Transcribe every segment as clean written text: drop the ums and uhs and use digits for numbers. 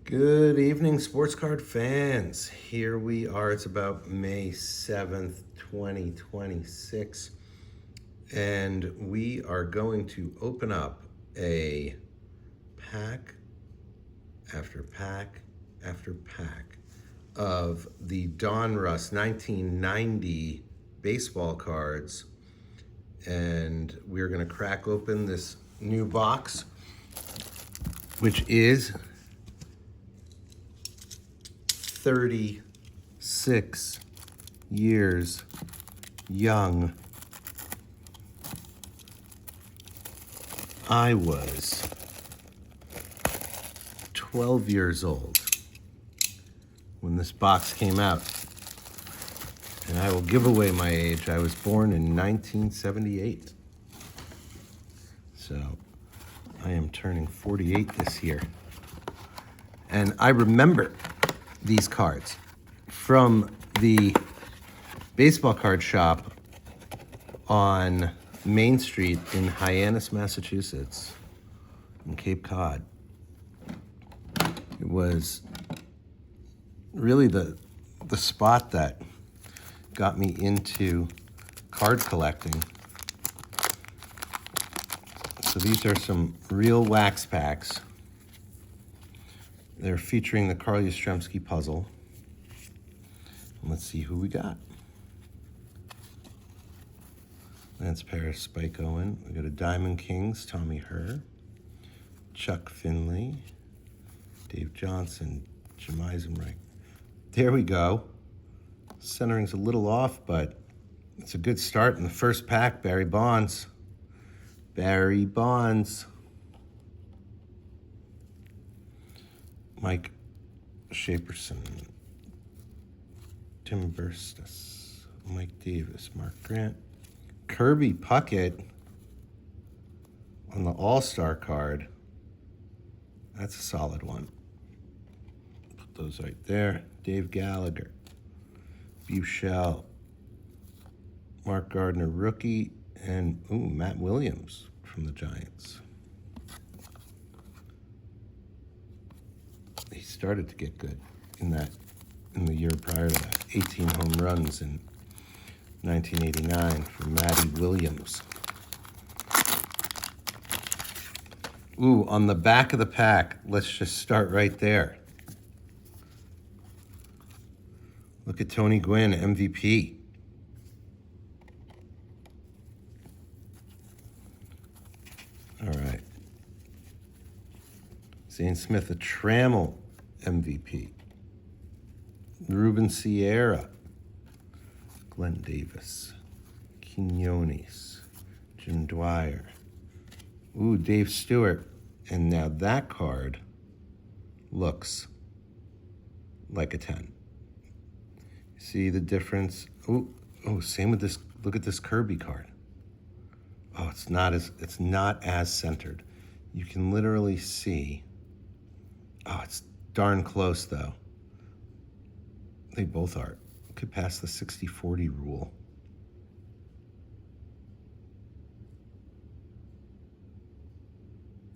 Good evening, sports card fans. Here we are. It's about May 7th, 2026. And we are going to open up a pack after pack after pack of the Donruss 1990 baseball cards. And we're going to crack open this new box, which is 36 years young. I was 12 years old when this box came out. And I will give away my age. I was born in 1978. So I am turning 48 this year. And I remember these cards from the baseball card shop on Main Street in Hyannis, Massachusetts, in Cape Cod. It was really the spot that got me into card collecting. So these are some real wax packs. They're featuring the Carl Yastrzemski puzzle. Let's see who we got. Lance Parrish, Spike Owen. We got a Diamond Kings, Tommy Herr, Chuck Finley, Dave Johnson, Jim Eisenreich. There we go. Centering's a little off, but it's a good start in the first pack. Barry Bonds. Barry Bonds. Mike Shaperson, Tim Burstis, Mike Davis, Mark Grant, Kirby Puckett on the All-Star card. That's a solid one. Put those right there. Dave Gallagher, Buechel, Mark Gardner, rookie, and Matt Williams from the Giants. He started to get good in the year prior to that. 18 home runs in 1989 for Matty Williams. On the back of the pack, let's just start right there. Look at Tony Gwynn, MVP. All right. Zane Smith, a Trammell MVP. Ruben Sierra, Glenn Davis, Quinones, Jim Dwyer. Dave Stewart. And now that card looks like a 10. See the difference? Same with this. Look at this Kirby card. It's not as centered. You can literally see. It's darn close, though. They both are. Could pass the 60-40 rule.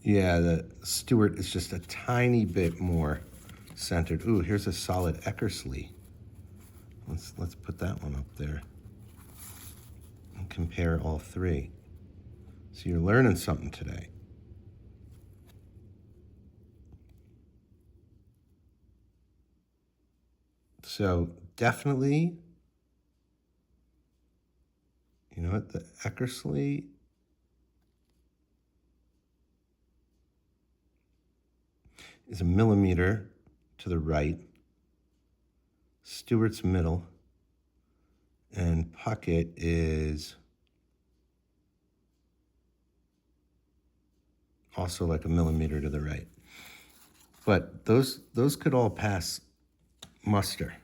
Yeah, the Stewart is just a tiny bit more centered. Here's a solid Eckersley. Let's put that one up there and compare all three. So you're learning something today. So definitely, you know what, the Eckersley is a millimeter to the right, Stewart's middle, and Puckett is also like a millimeter to the right. But those could all pass muster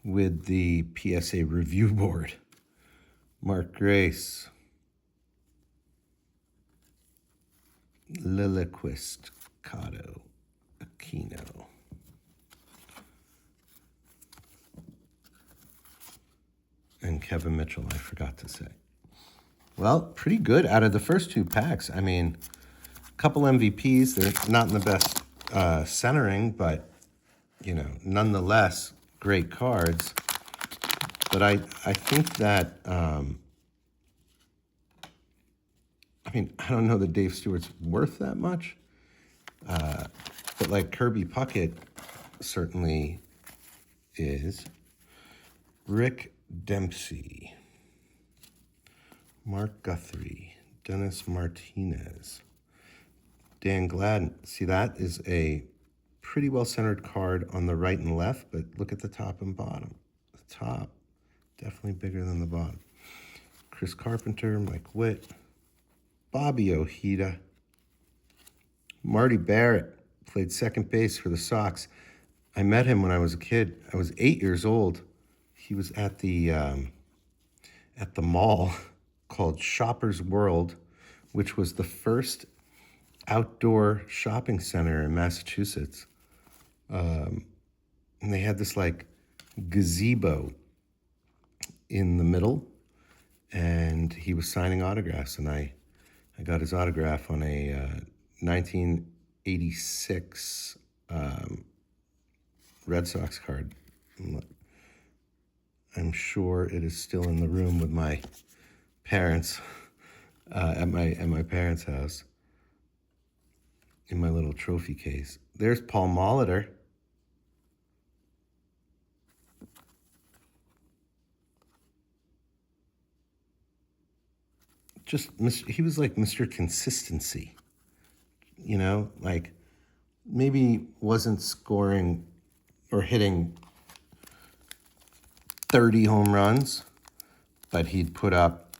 with the PSA review board. Mark Grace, Lilliquist, Cotto, Aquino. And Kevin Mitchell, I forgot to say. Well, pretty good out of the first two packs. I mean, a couple MVPs. They're not in the best centering, but, nonetheless, great cards. But I think that, I don't know that Dave Stewart's worth that much. But like Kirby Puckett certainly is. Rick Dempsey, Mark Guthrie, Dennis Martinez, Dan Gladden. See, that is a pretty well-centered card on the right and left, but look at the top and bottom. The top, definitely bigger than the bottom. Chris Carpenter, Mike Witt, Bobby Ojeda, Marty Barrett, played second base for the Sox. I met him when I was a kid. I was 8 years old. He was at the mall called Shoppers World, which was the first outdoor shopping center in Massachusetts. And they had this like gazebo in the middle, and he was signing autographs, and I got his autograph on a 1986 Red Sox card. I'm sure it is still in the room with my parents at my parents' house in my little trophy case. There's Paul Molitor. He was like Mr. Consistency, like maybe wasn't scoring or hitting 30 home runs, but he'd put up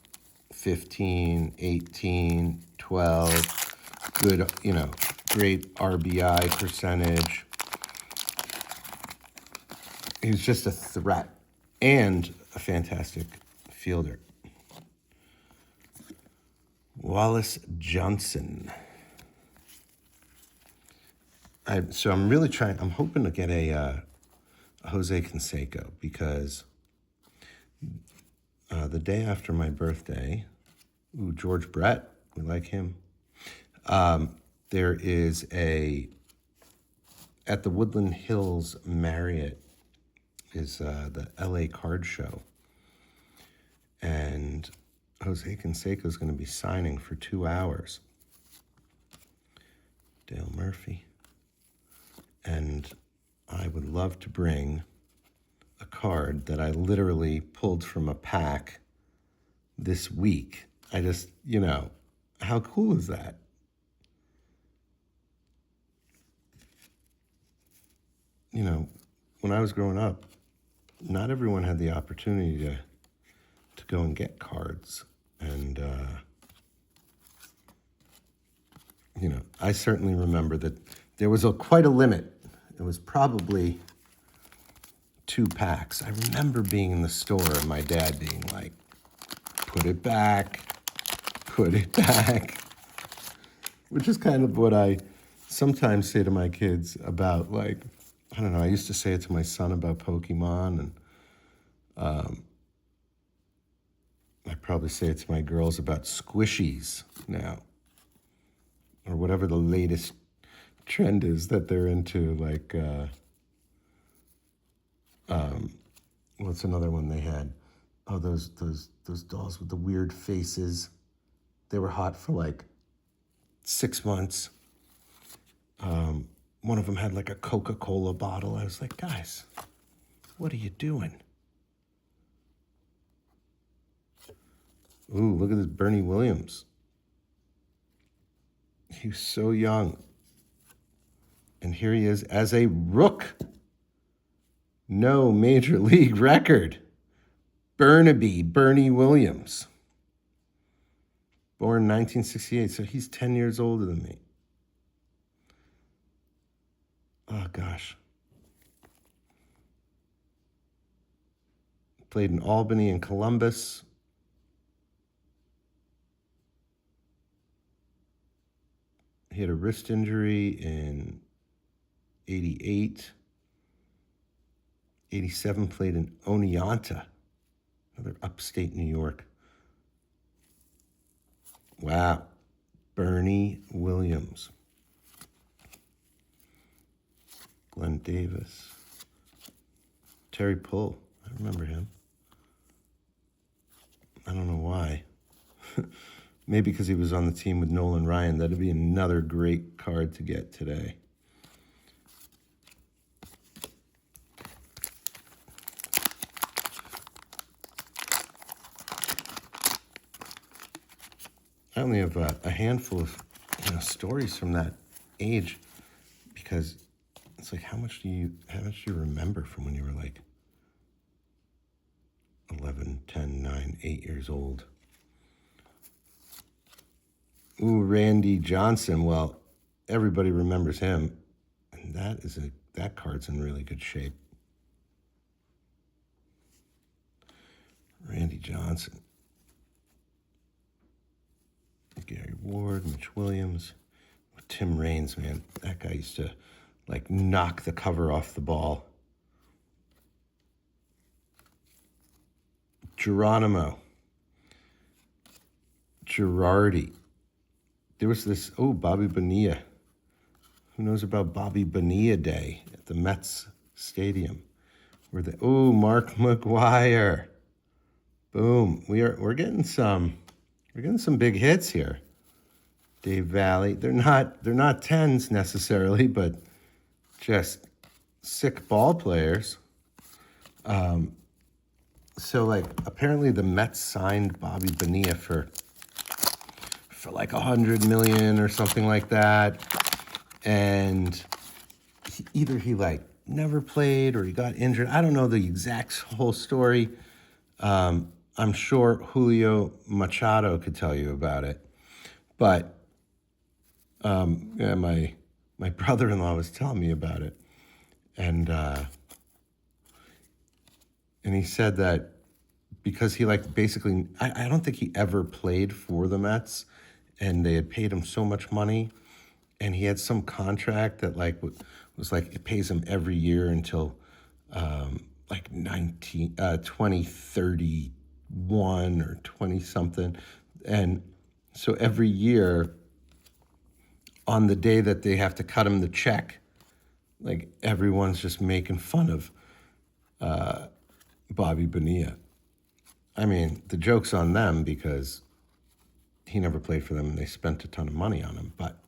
15, 18, 12, good, great RBI percentage. He was just a threat and a fantastic fielder. Wallace Johnson. So I'm really I'm hoping to get a Jose Canseco, because the day after my birthday, George Brett, we like him. There is at the Woodland Hills Marriott is the LA Card Show. And Jose Canseco is going to be signing for 2 hours. Dale Murphy. And I would love to bring a card that I literally pulled from a pack this week. I just, how cool is that? When I was growing up, not everyone had the opportunity to go and get cards. And, I certainly remember that there was quite a limit. It was probably 2 packs. I remember being in the store and my dad being like, put it back, which is kind of what I sometimes say to my kids about, like, I don't know, I used to say it to my son about Pokemon, and I probably say it to my girls about squishies now, or whatever the latest trend is that they're into, like, what's another one they had? Oh, those dolls with the weird faces. They were hot for like 6 months. One of them had like a Coca-Cola bottle. I was like, guys, what are you doing? Ooh, look at this Bernie Williams. He was so young. And here he is as a rook. No major league record. Bernie Williams. Born 1968, so he's 10 years older than me. Oh, gosh. Played in Albany and Columbus. He had a wrist injury in 88. 87, played in Oneonta, another upstate New York. Wow. Bernie Williams. Glenn Davis. Terry Pull. I remember him. I don't know why. Maybe because he was on the team with Nolan Ryan. That'd be another great card to get today. I only have a handful of stories from that age, because it's like, how much do you remember from when you were like 11, 10, 9, 8 years old? Ooh, Randy Johnson. Well, everybody remembers him, and that card's in really good shape. Randy Johnson. Gary Ward, Mitch Williams, Tim Raines, man. That guy used to like knock the cover off the ball. Geronimo. Girardi. There was this, Bobby Bonilla. Who knows about Bobby Bonilla Day at the Mets Stadium? Mark McGuire. Boom. We're getting some big hits here. Dave Valley. They're not tens necessarily, but just sick ball players. So like apparently the Mets signed Bobby Bonilla for like $100 million or something like that, and either he like never played or he got injured. I don't know the exact whole story. I'm sure Julio Machado could tell you about it, but my brother-in-law was telling me about it, and he said that because he like basically, I don't think he ever played for the Mets, and they had paid him so much money, and he had some contract that like was like it pays him every year until like 2031 or 20 something, and so every year on the day that they have to cut him the check, like everyone's just making fun of Bobby Bonilla. I mean, the joke's on them because he never played for them and they spent a ton of money on him. But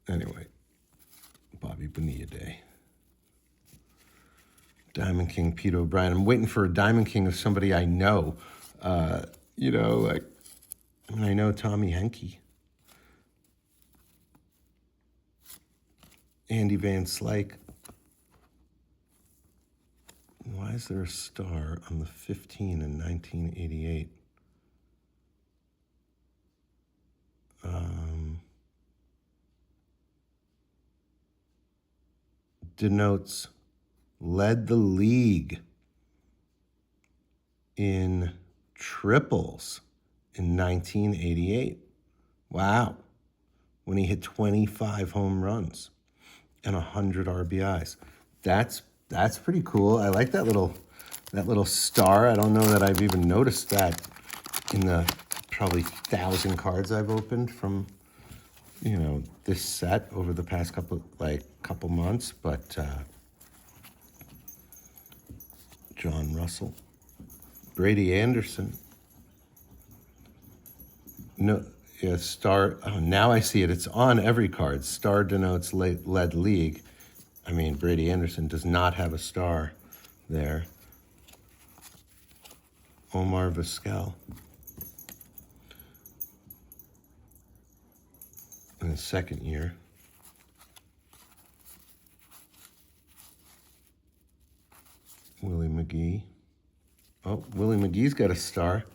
anyway, Bobby Bonilla Day. Diamond King, Pete O'Brien. I'm waiting for a Diamond King of somebody I know. I know Tommy Henke. Andy Van Slyke. Why is there a star on the 15 in 1988? Denotes led the league in triples in 1988. Wow. When he hit 25 home runs and 100 RBIs. That's pretty cool. I like that little star. I don't know that I've even noticed that in the probably 1,000 cards I've opened from this set over the past couple months. But John Russell, Brady Anderson. No, yeah, star. Oh, now I see it. It's on every card. Star denotes led league. I mean, Brady Anderson does not have a star there. Omar Vizquel. In his second year. Willie McGee. Oh, Willie McGee's got a star.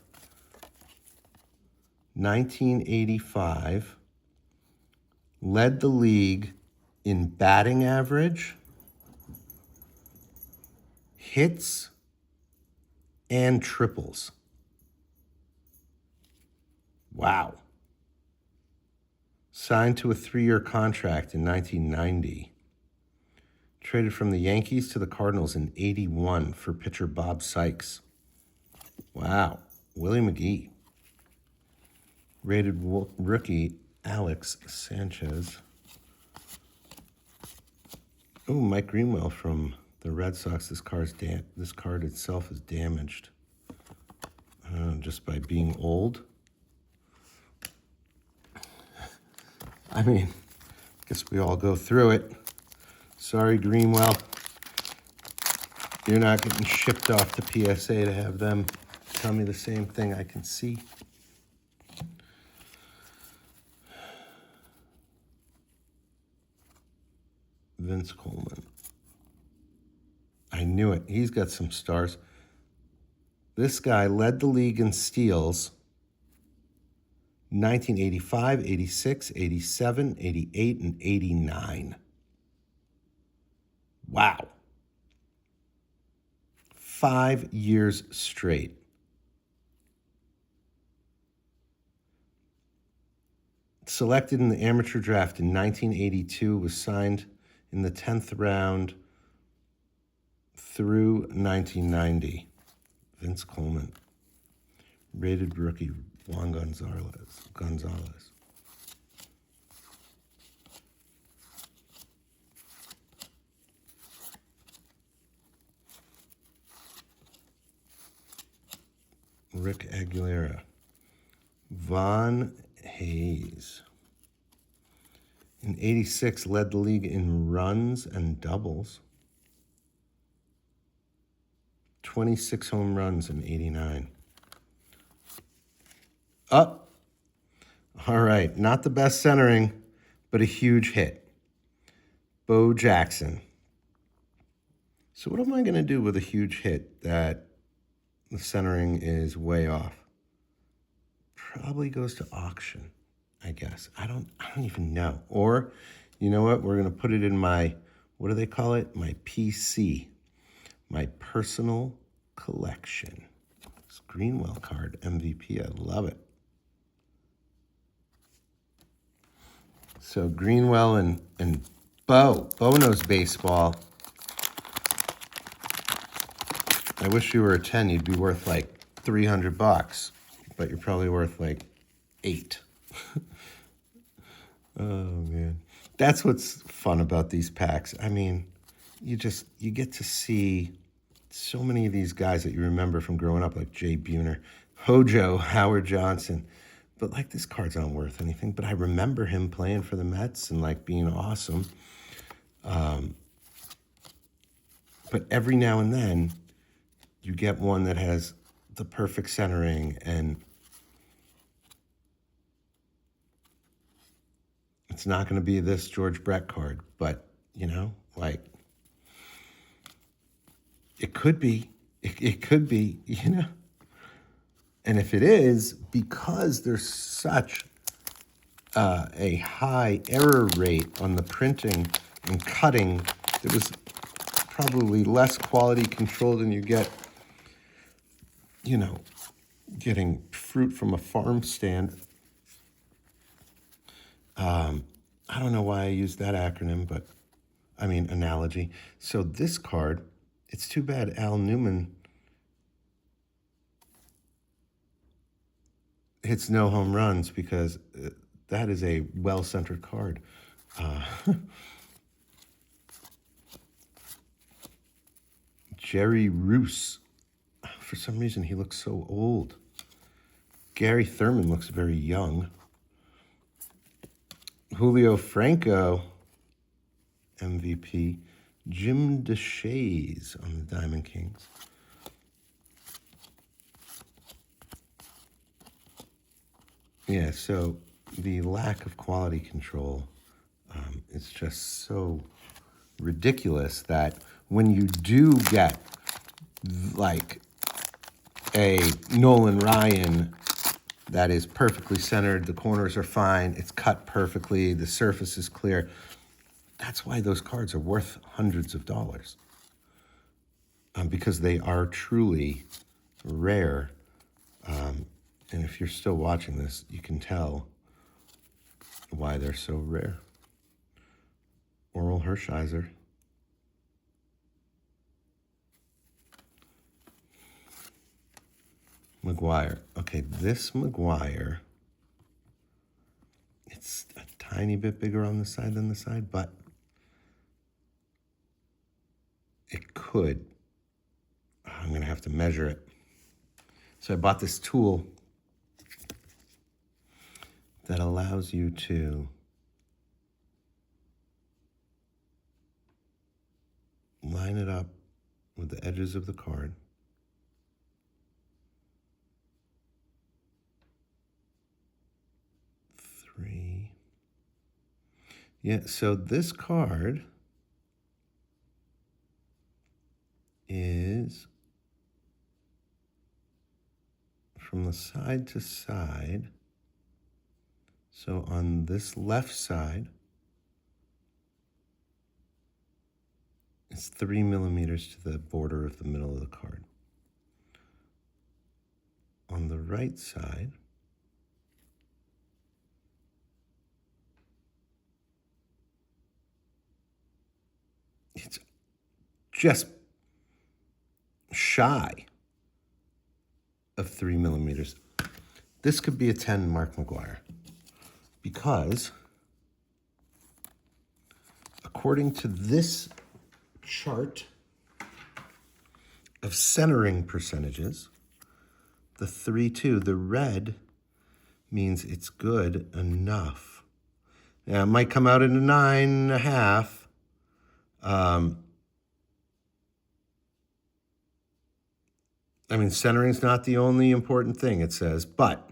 1985. Led the league in batting average, hits, and triples. Wow. Signed to a 3-year contract in 1990. Traded from the Yankees to the Cardinals in 81 for pitcher Bob Sykes. Wow. Willie McGee. Rated rookie Alex Sanchez. Oh, Mike Greenwell from the Red Sox. This card itself is damaged. Just by being old. I mean, I guess we all go through it. Sorry, Greenwell. You're not getting shipped off to PSA to have them tell me the same thing I can see. Vince Coleman. I knew it. He's got some stars. This guy led the league in steals 1985, 86, 87, 88, and 89. Wow. 5 years straight. Selected in the amateur draft in 1982, was signed in the 10th round through 1990. Vince Coleman. Rated rookie Juan Gonzalez. Rick Aguilera. Von Hayes. In 86, led the league in runs and doubles. 26 home runs in 89. Up. All right, not the best centering, but a huge hit. Bo Jackson. So what am I going to do with a huge hit that the centering is way off? Probably goes to auction, I guess. I don't even know. Or, you know what? We're going to put it in my, what do they call it? My PC, my personal collection. This Greenwell card, MVP. I love it. So Greenwell and Bo knows baseball. I wish you were a 10. You'd be worth like $300, but you're probably worth like 8. Oh man, that's what's fun about these packs. I mean, you get to see so many of these guys that you remember from growing up, like Jay Buhner, Hojo, Howard Johnson. But like, this card's not worth anything, but I remember him playing for the Mets and like being awesome. But every now and then you get one that has the perfect centering, and it's not going to be this George Brett card, but you know, like, it could be, it could be, you know. And if it is, because there's such a high error rate on the printing and cutting, there was probably less quality control than you get, you know, getting fruit from a farm stand. I don't know why I used that acronym, but I mean analogy. So this card, it's too bad Al Newman hits no home runs, because that is a well-centered card. Jerry Roos. For some reason, he looks so old. Gary Thurman looks very young. Julio Franco, MVP. Jim DeShays on the Diamond Kings. Yeah, so the lack of quality control is just so ridiculous that when you do get like a Nolan Ryan that is perfectly centered, the corners are fine, it's cut perfectly, the surface is clear, that's why those cards are worth hundreds of dollars, because they are truly rare. And if you're still watching this, you can tell why they're so rare. Oral Hershiser. McGuire. Okay, this McGuire, it's a tiny bit bigger on the side than the side, but could. I'm going to have to measure it. So I bought this tool that allows you to line it up with the edges of the card. Three. Yeah, so this card is from the side to side. So on this left side, it's 3 millimeters to the border of the middle of the card. On the right side, it's just shy of 3 millimeters. This could be a 10 Mark McGuire because according to this chart of centering percentages, the 3-2, the red means it's good enough. Now, it might come out in a 9.5. I mean, centering's not the only important thing, it says, but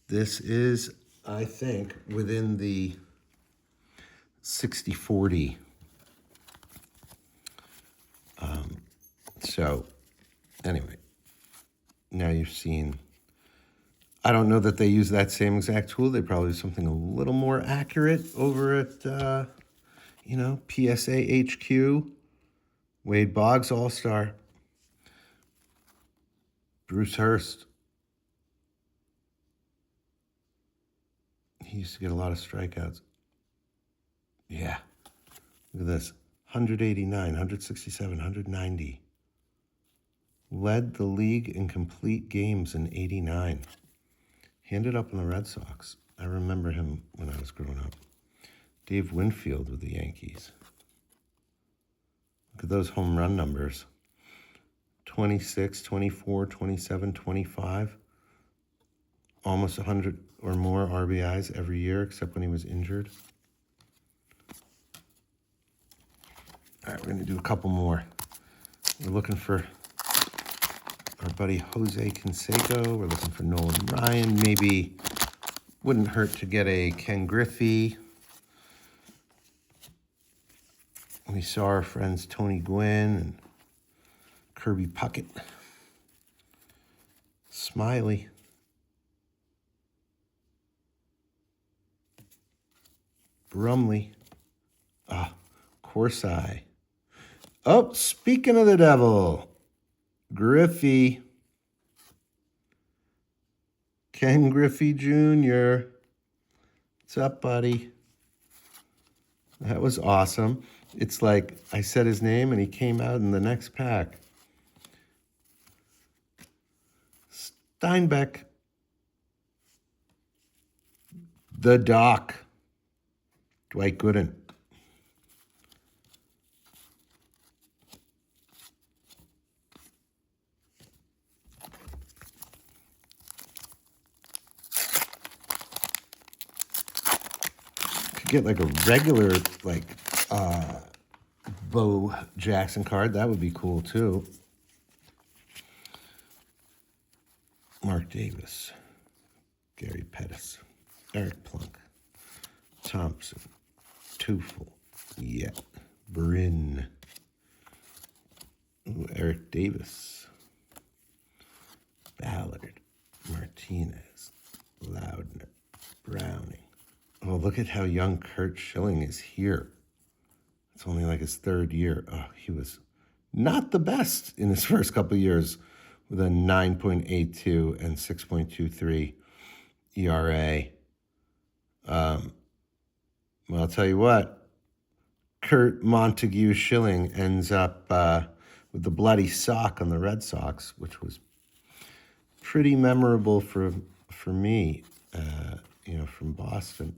this is, I think, within the 60-40. So, anyway, now you've seen. I don't know that they use that same exact tool. They probably do something a little more accurate over at, PSA HQ. Wade Boggs, All-Star. Bruce Hurst. He used to get a lot of strikeouts. Yeah. Look at this. 189, 167, 190. Led the league in complete games in 89. He ended up in the Red Sox. I remember him when I was growing up. Dave Winfield with the Yankees. Look at those home run numbers. 26, 24, 27, 25. Almost 100 or more RBIs every year, except when he was injured. All right, we're going to do a couple more. We're looking for our buddy Jose Canseco. We're looking for Nolan Ryan. Maybe wouldn't hurt to get a Ken Griffey. We saw our friends Tony Gwynn and Kirby Puckett. Smiley. Brumley. Corsi. Oh, speaking of the devil, Griffey. Ken Griffey Jr. What's up, buddy? That was awesome. It's like I said his name and he came out in the next pack. Steinbeck. The Doc. Dwight Gooden. Could get like a regular, Bo Jackson card. That would be cool too. Mark Davis. Gary Pettis. Eric Plunk. Thompson. Tufel. Yeah. Bryn. Ooh, Eric Davis. Ballard. Martinez. Loudner. Browning. Oh, look at how young Kurt Schilling is here. It's only like his third year. Oh, he was not the best in his first couple of years with a 9.82 and 6.23 ERA. Well, I'll tell you what, Kurt Montague Schilling ends up with the bloody sock on the Red Sox, which was pretty memorable for me, from Boston.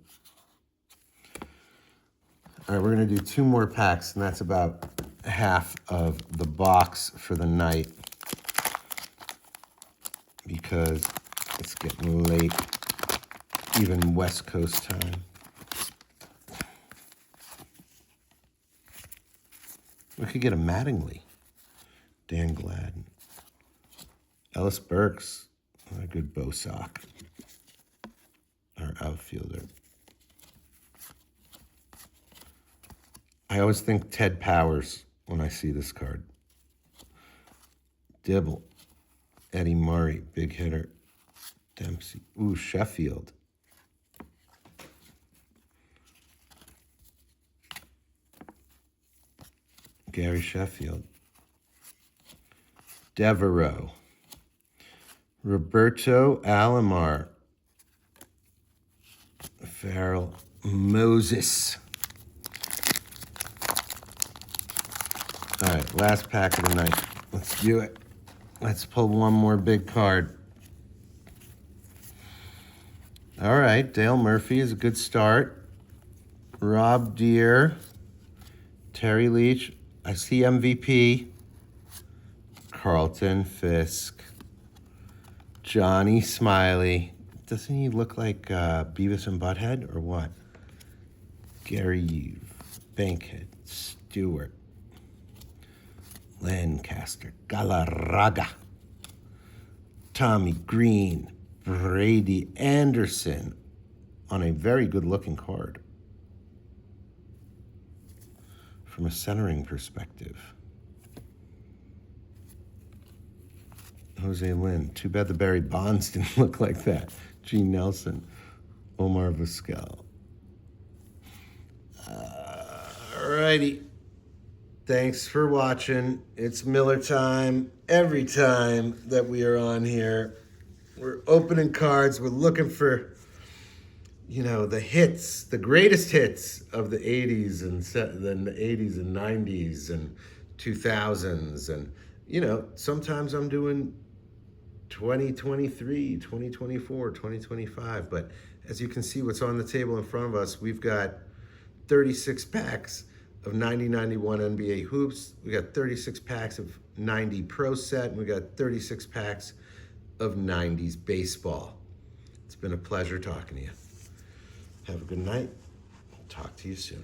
All right, we're going to do two more packs, and that's about half of the box for the night because it's getting late, even West Coast time. We could get a Mattingly. Dan Gladden. Ellis Burks, a good bow sock. Our outfielder. I always think Ted Powers when I see this card. Dibble. Eddie Murray, big hitter. Dempsey. Ooh, Sheffield. Gary Sheffield. Devereaux. Roberto Alomar. Farrell Moses. All right, last pack of the night. Let's do it. Let's pull one more big card. All right, Dale Murphy is a good start. Rob Deere. Terry Leach. I see MVP. Carlton Fisk. Johnny Smiley. Doesn't he look like Beavis and Butthead or what? Gary Bankhead. Stewart. Lancaster. Galarraga. Tommy Green. Brady Anderson on a very good-looking card from a centering perspective. Jose Lynn. Too bad the Barry Bonds didn't look like that. Gene Nelson. Omar Vizquel. Alrighty. Thanks for watching. It's Miller time. Every time that we are on here, we're opening cards. We're looking for, you know, the hits, the greatest hits of the 80s and then the 80s and 90s and 2000s. And, you know, sometimes I'm doing 2023, 2024, 2025. But as you can see what's on the table in front of us, we've got 36 packs of 90-91 NBA hoops. We got 36 packs of 90 Pro Set, and we got 36 packs of 90s baseball. It's been a pleasure talking to you. Have a good night. Talk to you soon.